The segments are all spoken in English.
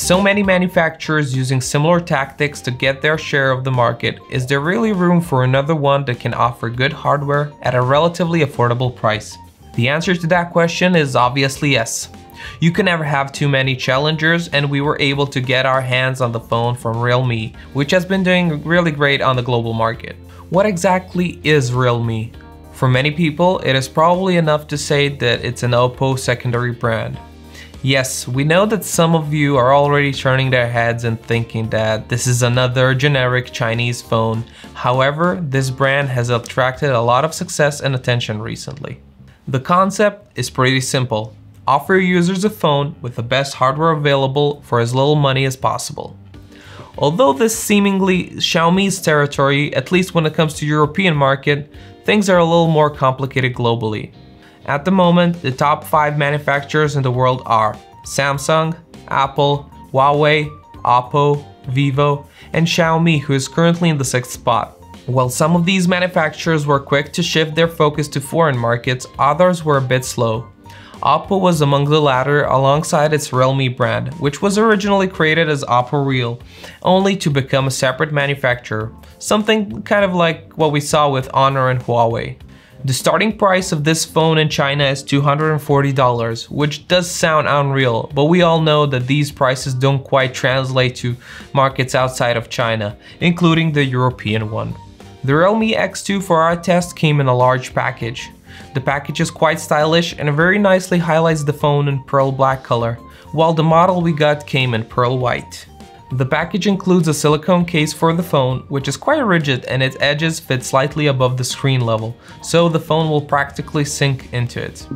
so many manufacturers using similar tactics to get their share of the market, is there really room for another one that can offer good hardware at a relatively affordable price? The answer to that question is obviously yes. You can never have too many challengers, and we were able to get our hands on the phone from Realme, which has been doing really great on the global market. What exactly is Realme? For many people, it is probably enough to say that it's an Oppo secondary brand. Yes, we know that some of you are already turning their heads and thinking that this is another generic Chinese phone. However, this brand has attracted a lot of success and attention recently. The concept is pretty simple. Offer users a phone with the best hardware available for as little money as possible. Although this seemingly Xiaomi's territory, at least when it comes to European market, things are a little more complicated globally. At the moment, the top 5 manufacturers in the world are Samsung, Apple, Huawei, Oppo, Vivo, and Xiaomi, who is currently in the 6th spot. While some of these manufacturers were quick to shift their focus to foreign markets, others were a bit slow. Oppo was among the latter alongside its Realme brand, which was originally created as Oppo Real, only to become a separate manufacturer, something kind of like what we saw with Honor and Huawei. The starting price of this phone in China is $240, which does sound unreal, but we all know that these prices don't quite translate to markets outside of China, including the European one. The Realme X2 for our test came in a large package. The package is quite stylish and very nicely highlights the phone in pearl black color, while the model we got came in pearl white. The package includes a silicone case for the phone, which is quite rigid and its edges fit slightly above the screen level, so the phone will practically sink into it.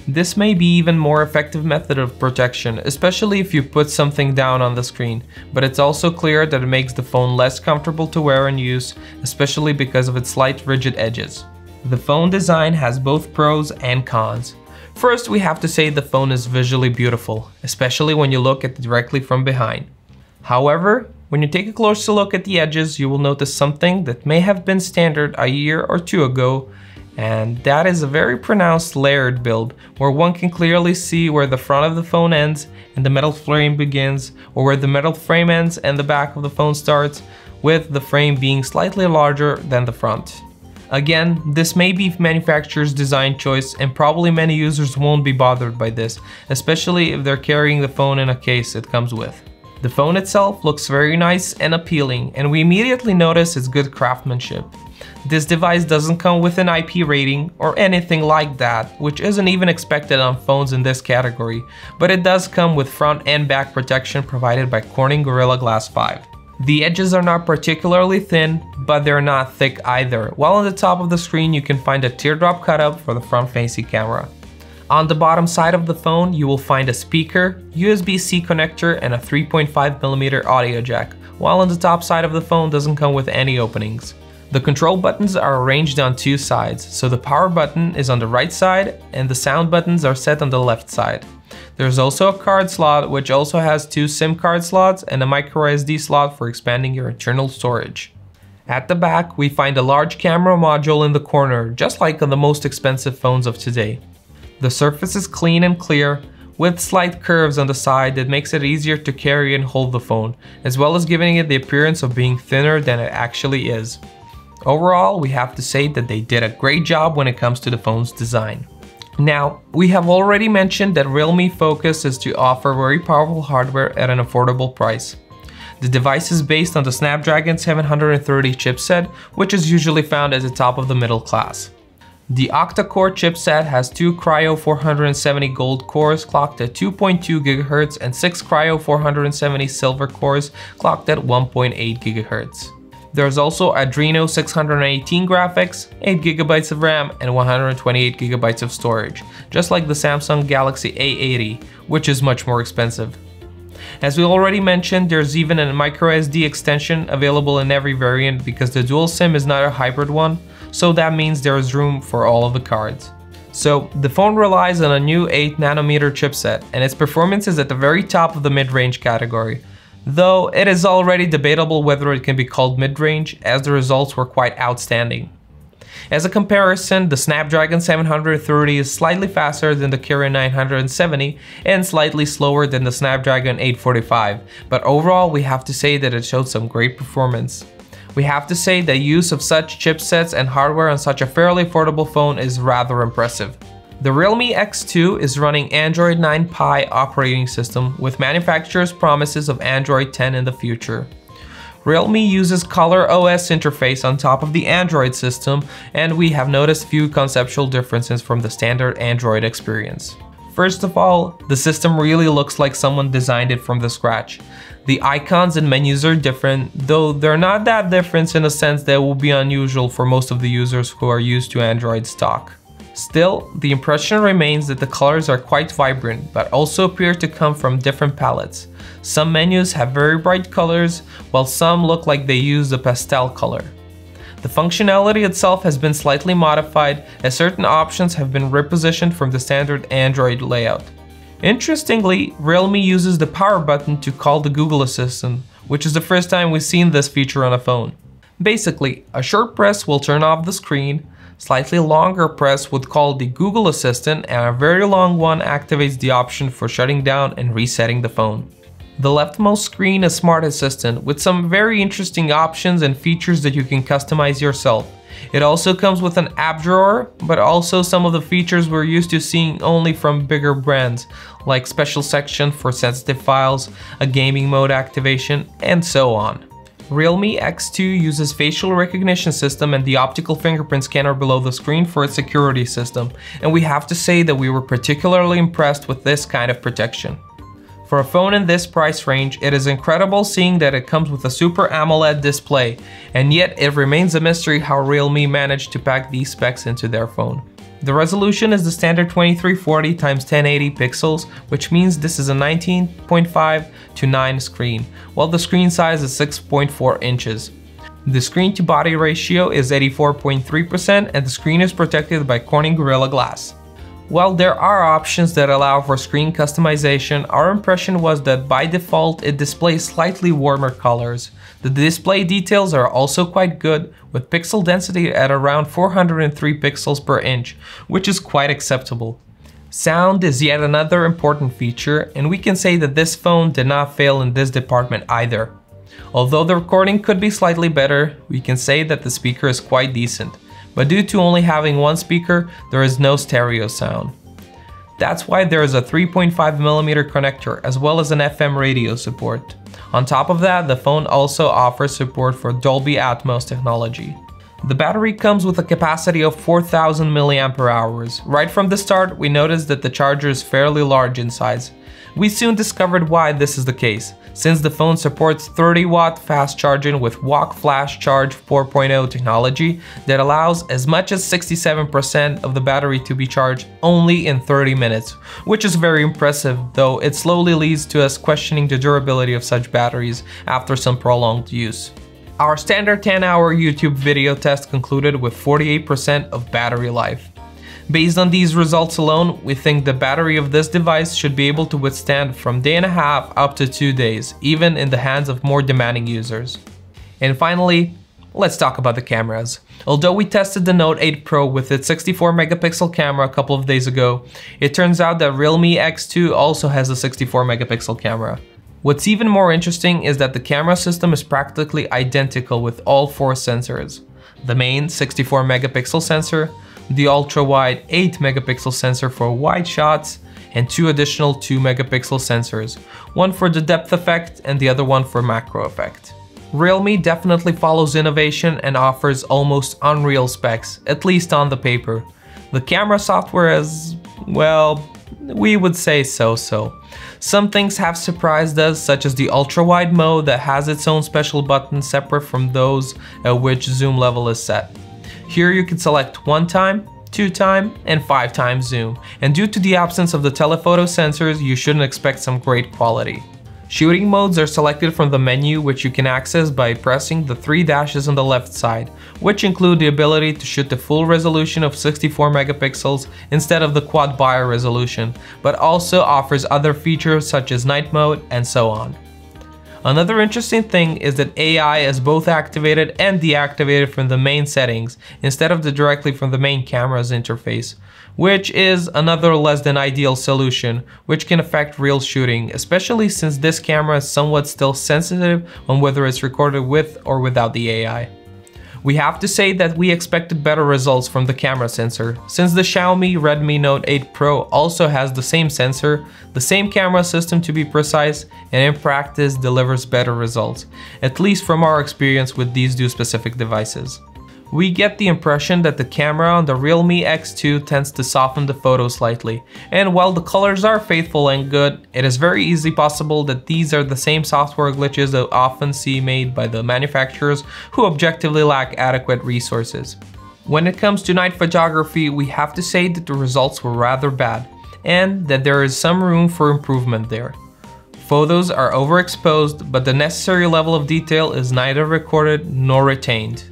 This may be even more effective method of protection, especially if you put something down on the screen, but it's also clear that it makes the phone less comfortable to wear and use, especially because of its slight rigid edges. The phone design has both pros and cons. First, we have to say the phone is visually beautiful, especially when you look at it directly from behind. However, when you take a closer look at the edges, you will notice something that may have been standard a year or two ago, and that is a very pronounced layered build, where one can clearly see where the front of the phone ends and the metal frame begins, or where the metal frame ends and the back of the phone starts, with the frame being slightly larger than the front. Again, this may be manufacturer's design choice, and probably many users won't be bothered by this, especially if they're carrying the phone in a case it comes with. The phone itself looks very nice and appealing, and we immediately notice its good craftsmanship. This device doesn't come with an IP rating or anything like that, which isn't even expected on phones in this category, but it does come with front and back protection provided by Corning Gorilla Glass 5. The edges are not particularly thin, but they're not thick either, while on the top of the screen you can find a teardrop cutout for the front-facing camera. On the bottom side of the phone, you will find a speaker, USB-C connector, and a 3.5mm audio jack, while on the top side of the phone doesn't come with any openings. The control buttons are arranged on 2 sides, so the power button is on the right side and the sound buttons are set on the left side. There's also a card slot, which also has 2 SIM card slots and a microSD slot for expanding your internal storage. At the back, we find a large camera module in the corner, just like on the most expensive phones of today. The surface is clean and clear, with slight curves on the side that makes it easier to carry and hold the phone, as well as giving it the appearance of being thinner than it actually is. Overall, we have to say that they did a great job when it comes to the phone's design. Now, we have already mentioned that Realme focus is to offer very powerful hardware at an affordable price. The device is based on the Snapdragon 730 chipset, which is usually found at the top of the middle class. The octa-core chipset has 2 Cryo 470 gold cores clocked at 2.2 GHz and 6 Cryo 470 silver cores clocked at 1.8 GHz. There's also Adreno 618 graphics, 8GB of RAM, and 128GB of storage, just like the Samsung Galaxy A80, which is much more expensive. As we already mentioned, there's even a microSD extension available in every variant because the dual SIM is not a hybrid one, so that means there is room for all of the cards. So the phone relies on a new 8nm chipset, and its performance is at the very top of the mid-range category, though it is already debatable whether it can be called mid-range, as the results were quite outstanding. As a comparison, the Snapdragon 730 is slightly faster than the Kirin 970 and slightly slower than the Snapdragon 845, but overall we have to say that it showed some great performance. We have to say that use of such chipsets and hardware on such a fairly affordable phone is rather impressive. The Realme X2 is running Android 9 Pie operating system with manufacturer's promises of Android 10 in the future. Realme uses Color OS interface on top of the Android system, and we have noticed few conceptual differences from the standard Android experience. First of all, the system really looks like someone designed it from the scratch. The icons and menus are different, though they're not that different in a sense that will be unusual for most of the users who are used to Android stock. Still, the impression remains that the colors are quite vibrant, but also appear to come from different palettes. Some menus have very bright colors, while some look like they use a pastel color. The functionality itself has been slightly modified, as certain options have been repositioned from the standard Android layout. Interestingly, Realme uses the power button to call the Google Assistant, which is the first time we've seen this feature on a phone. Basically, a short press will turn off the screen, slightly longer press would call the Google Assistant, and a very long one activates the option for shutting down and resetting the phone. The leftmost screen is Smart Assistant with some very interesting options and features that you can customize yourself. It also comes with an app drawer, but also some of the features we're used to seeing only from bigger brands, like special section for sensitive files, a gaming mode activation, and so on. Realme X2 uses facial recognition system and the optical fingerprint scanner below the screen for its security system, and we have to say that we were particularly impressed with this kind of protection. For a phone in this price range, it is incredible seeing that it comes with a Super AMOLED display, and yet it remains a mystery how Realme managed to pack these specs into their phone. The resolution is the standard 2340 x 1080 pixels, which means this is a 19.5 to 9 screen, while the screen size is 6.4 inches. The screen to body ratio is 84.3% and the screen is protected by Corning Gorilla Glass. While there are options that allow for screen customization, our impression was that by default it displays slightly warmer colors. The display details are also quite good, with pixel density at around 403 pixels per inch, which is quite acceptable. Sound is yet another important feature, and we can say that this phone did not fail in this department either. Although the recording could be slightly better, we can say that the speaker is quite decent. But due to only having one speaker, there is no stereo sound. That's why there is a 3.5mm connector as well as an FM radio support. On top of that, the phone also offers support for Dolby Atmos technology. The battery comes with a capacity of 4000 mAh. Right from the start, we noticed that the charger is fairly large in size. We soon discovered why this is the case, since the phone supports 30-watt fast charging with Walk Flash Charge 4.0 technology that allows as much as 67% of the battery to be charged only in 30 minutes, which is very impressive, though it slowly leads to us questioning the durability of such batteries after some prolonged use. Our standard 10-hour YouTube video test concluded with 48% of battery life. Based on these results alone, we think the battery of this device should be able to withstand from day and a half up to 2 days, even in the hands of more demanding users. And finally, let's talk about the cameras. Although we tested the Note 8 Pro with its 64-megapixel camera a couple of days ago, it turns out that Realme X2 also has a 64-megapixel camera. What's even more interesting is that the camera system is practically identical with all 4 sensors. The main 64-megapixel sensor, the ultra-wide 8-megapixel sensor for wide shots, and 2 additional 2-megapixel sensors, one for the depth effect and the other one for macro effect. Realme definitely follows innovation and offers almost unreal specs, at least on the paper. The camera software is, well, we would say so-so. Some things have surprised us, such as the ultra-wide mode that has its own special button separate from those at which zoom level is set. Here you can select 1x, 2x, and 5x zoom, and due to the absence of the telephoto sensors, you shouldn't expect some great quality. Shooting modes are selected from the menu, which you can access by pressing the 3 dashes on the left side, which include the ability to shoot the full resolution of 64 megapixels instead of the quad bio resolution, but also offers other features such as night mode and so on. Another interesting thing is that AI is both activated and deactivated from the main settings instead of directly from the main camera's interface, which is another less than ideal solution, which can affect real shooting, especially since this camera is somewhat still sensitive on whether it's recorded with or without the AI. We have to say that we expected better results from the camera sensor, since the Xiaomi Redmi Note 8 Pro also has the same sensor, the same camera system to be precise, and in practice delivers better results, at least from our experience with these two specific devices. We get the impression that the camera on the Realme X2 tends to soften the photo slightly, and while the colors are faithful and good, it is very easily possible that these are the same software glitches that we often see made by the manufacturers who objectively lack adequate resources. When it comes to night photography, we have to say that the results were rather bad, and that there is some room for improvement there. Photos are overexposed, but the necessary level of detail is neither recorded nor retained.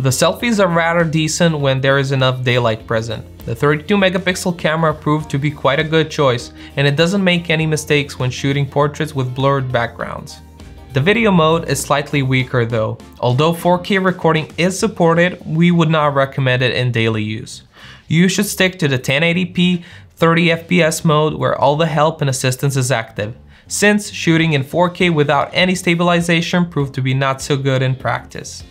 The selfies are rather decent when there is enough daylight present. The 32 megapixel camera proved to be quite a good choice, and it doesn't make any mistakes when shooting portraits with blurred backgrounds. The video mode is slightly weaker though. Although 4K recording is supported, we would not recommend it in daily use. You should stick to the 1080p 30 FPS mode where all the help and assistance is active, since shooting in 4K without any stabilization proved to be not so good in practice.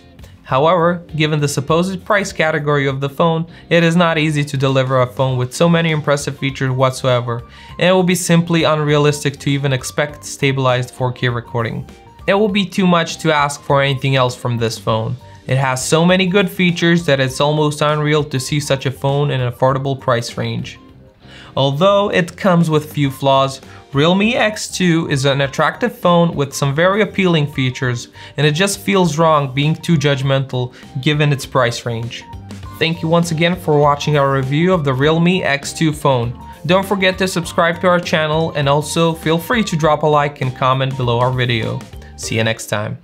However, given the supposed price category of the phone, it is not easy to deliver a phone with so many impressive features whatsoever, and it will be simply unrealistic to even expect stabilized 4K recording. It will be too much to ask for anything else from this phone. It has so many good features that it's almost unreal to see such a phone in an affordable price range. Although it comes with few flaws, Realme X2 is an attractive phone with some very appealing features, and it just feels wrong being too judgmental given its price range. Thank you once again for watching our review of the Realme X2 phone. Don't forget to subscribe to our channel, and also feel free to drop a like and comment below our video. See you next time.